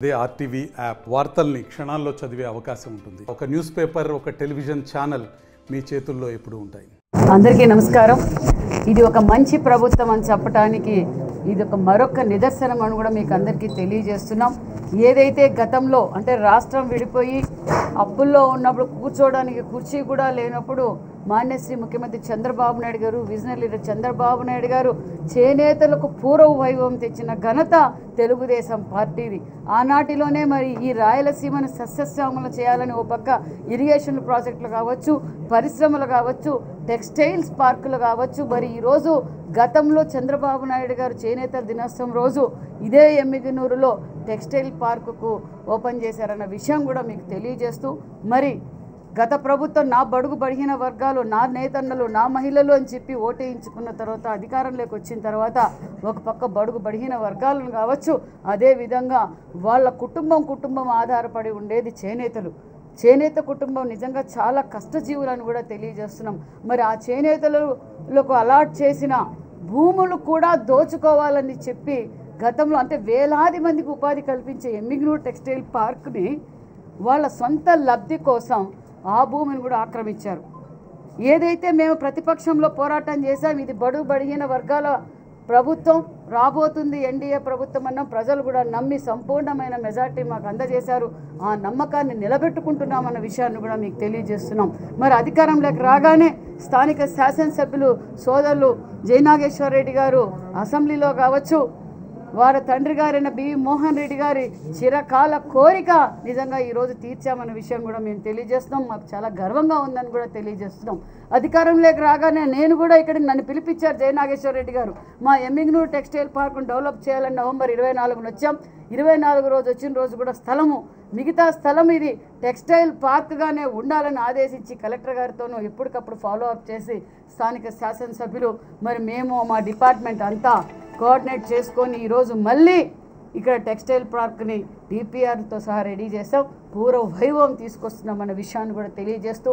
అదే RTV app వార్తల్ని క్షణాల్లో చదివే అవకాశం ఉంటుంది. ఒక న్యూస్ పేపర్, ఒక టెలివిజన్ ఛానల్ మీ చేతుల్లో ఎప్పుడూ ఉంటాయి. అందరికీ నమస్కారం. ఇది ఒక మంచి ప్రభుత్వం అని చెప్పడానికి ఇది ఒక మరొక నిదర్శనం అని కూడా మీకు అందరికీ తెలియజేస్తున్నాం. ఏదైతే గతంలో అంటే రాష్ట్రం విడిపోయి అప్పుల్లో ఉన్నప్పుడు కూర్చోవడానికి కుర్చీ కూడా లేనప్పుడు మాన్యశ్రీ ముఖ్యమంత్రి చంద్రబాబు నాయుడు గారు, విజనరీ లీడర్ చంద్రబాబు నాయుడు గారు చేనేతలకు పూర్వ వైభవం తెచ్చిన ఘనత తెలుగుదేశం పార్టీది. ఆనాటిలోనే మరి ఈ రాయలసీమను సస్యశ్యామలు చేయాలని ఓ పక్క ఇరిగేషన్ ప్రాజెక్టులు కావచ్చు, పరిశ్రమలు కావచ్చు, టెక్స్టైల్స్ పార్కులు కావచ్చు. మరి ఈరోజు గతంలో చంద్రబాబు నాయుడు గారు చేనేతల దినోత్సవం రోజు ఇదే ఎమ్మిగనూరులో టెక్స్టైల్ పార్కుకు ఓపెన్ చేశారన్న విషయం కూడా మీకు తెలియజేస్తూ, మరి గత ప్రభుత్వం నా బడుగు బడిగిన వర్గాలు, నా నేతన్నలు, నా మహిళలు అని చెప్పి ఓటేయించుకున్న తర్వాత అధికారంలోకి వచ్చిన తర్వాత ఒక పక్క బడుగు బడిగిన వర్గాలను కావచ్చు, అదేవిధంగా వాళ్ళ కుటుంబం ఆధారపడి ఉండేది చేనేతలు. చేనేత కుటుంబం నిజంగా చాలా కష్టజీవులను కూడా తెలియజేస్తున్నాం. మరి ఆ చేనేతలకు అలాట్ చేసిన భూములు కూడా దోచుకోవాలని చెప్పి గతంలో అంటే వేలాది మందికి ఉపాధి కల్పించే ఎమ్మిగనూరు టెక్స్టైల్ పార్క్ని వాళ్ళ సొంత లబ్ధి కోసం ఆ భూమిని కూడా ఆక్రమించారు. ఏదైతే మేము ప్రతిపక్షంలో పోరాటం చేశాం, ఇది బడుగు బడిగిన వర్గాల ప్రభుత్వం రాబోతుంది, ఎన్డీఏ ప్రభుత్వం అన్న ప్రజలు కూడా నమ్మి సంపూర్ణమైన మెజార్టీ మాకు అందజేశారు. ఆ నమ్మకాన్ని నిలబెట్టుకుంటున్నామన్న విషయాన్ని కూడా మీకు తెలియజేస్తున్నాం. మరి అధికారంలోకి రాగానే స్థానిక శాసనసభ్యులు సోదరులు జయనాగేశ్వర రెడ్డి గారు అసెంబ్లీలో కావచ్చు, వారి తండ్రి గారైన బివి మోహన్ రెడ్డి గారి చిరకాల కోరిక నిజంగా ఈరోజు తీర్చామన్న విషయం కూడా మేము తెలియజేస్తున్నాం. మాకు చాలా గర్వంగా ఉందని కూడా తెలియజేస్తున్నాం. అధికారంలోకి రాగానే నేను కూడా ఇక్కడికి నన్ను పిలిపించారు జయనాగేశ్వర రెడ్డి గారు. మా ఎమ్మిగనూరు టెక్స్టైల్ పార్క్ను డెవలప్ చేయాలని నవంబర్ 24న వచ్చాం. 24 రోజు వచ్చిన రోజు కూడా మిగతా స్థలం ఇది టెక్స్టైల్ పార్క్గానే ఉండాలని ఆదేశించి కలెక్టర్ గారితోనూ ఎప్పటికప్పుడు ఫాలో అప్ చేసి స్థానిక శాసనసభ్యులు మరి మేము మా డిపార్ట్మెంట్ అంతా కోఆర్డినేట్ చేసుకొని ఈరోజు మళ్ళీ ఇక్కడ టెక్స్టైల్ పార్క్ని డిపిఆర్తో సహా రెడీ చేసాం. పూర్వ వైభవం తీసుకొస్తున్నామన్న విషయాన్ని కూడా తెలియజేస్తూ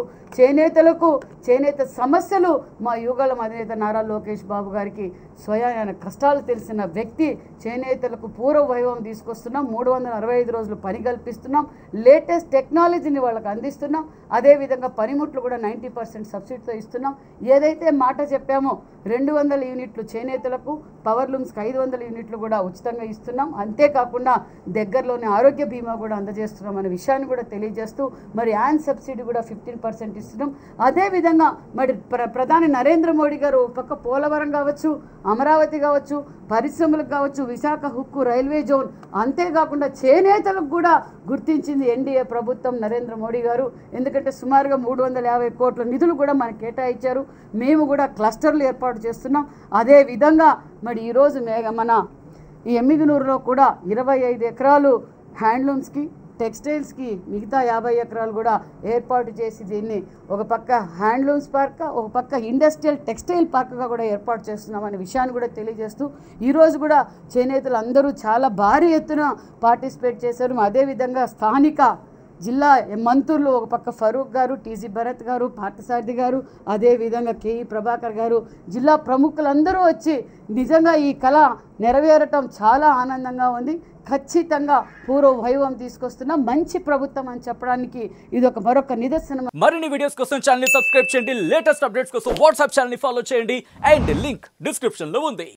చేనేత సమస్యలు మా యుగళం అధినేత నారా లోకేష్ బాబు గారికి స్వయాన కష్టాలు తెలిసిన వ్యక్తి. చేనేతలకు పూర్వ వైభవం తీసుకొస్తున్నాం. 365 రోజులు పని కల్పిస్తున్నాం. లేటెస్ట్ టెక్నాలజీని వాళ్ళకి అందిస్తున్నాం. అదేవిధంగా పనిముట్లు కూడా 90% సబ్సిడీతో ఇస్తున్నాం. ఏదైతే మాట చెప్పామో 200 యూనిట్లు చేనేతలకు, పవర్ లూమ్స్కి 500 యూనిట్లు కూడా ఉచితంగా ఇస్తున్నాం. అంతేకాకుండా దగ్గరలోనే ఆరోగ్య బీమా కూడా అందజేస్తున్నాం అనే విషయాన్ని కూడా తెలియజేస్తూ మరి యాన్ సబ్సిడీ కూడా 15% ఇస్తున్నాం. అదేవిధంగా మరి ప్రధాని నరేంద్ర మోడీ గారు పక్క పోలవరం కావచ్చు, అమరావతి కావచ్చు, పరిశ్రమలకు కావచ్చు, విశాఖ హుక్కు రైల్వే జోన్, అంతేకాకుండా చేనేతలకు కూడా గుర్తించింది ఎన్డీఏ ప్రభుత్వం నరేంద్ర మోడీ గారు. ఎందుకంటే సుమారుగా 350 కోట్ల నిధులు కూడా మనకు కేటాయించారు. మేము కూడా క్లస్టర్లు ఏర్పాటు చేస్తున్నాం. అదేవిధంగా మరి ఈరోజు మన ఈ ఎమ్మిగనూరులో కూడా 25 ఎకరాలు హ్యాండ్లూమ్స్కి, టెక్స్టైల్స్కి, మిగతా 50 ఎకరాలు కూడా ఏర్పాటు చేసి దీన్ని ఒక పక్క హ్యాండ్లూమ్స్ పార్క్, ఒక పక్క ఇండస్ట్రియల్ టెక్స్టైల్ పార్క్గా కూడా ఏర్పాటు చేస్తున్నామనే విషయాన్ని కూడా తెలియజేస్తూ ఈరోజు కూడా చేనేతలు అందరూ చాలా భారీ ఎత్తున పార్టిసిపేట్ చేశారు. అదేవిధంగా స్థానిక జిల్లా మంత్రులు ఒక పక్క ఫరూక్ గారు, టీజీ భరత్ గారు, పార్థసారథి గారు, అదేవిధంగా కేఈ ప్రభాకర్ గారు, జిల్లా ప్రముఖులందరూ వచ్చి నిజంగా ఈ కళ నెరవేరటం చాలా ఆనందంగా ఉంది. ఖచ్చితంగా పూర్వ వైభవం తీసుకొస్తున్న మంచి ప్రభుత్వం అని చెప్పడానికి ఇది ఒక మరొక నిదర్శనం. మరిన్ని వీడియోస్ కోసం ఛానల్ ని సబ్స్క్రైబ్ చేయండి. లేటెస్ట్ అప్డేట్స్ కోసం వాట్సాప్ ఛానల్ ని ఫాలో చేయండి. అండ్ లింక్ డిస్క్రిప్షన్ లో ఉంది.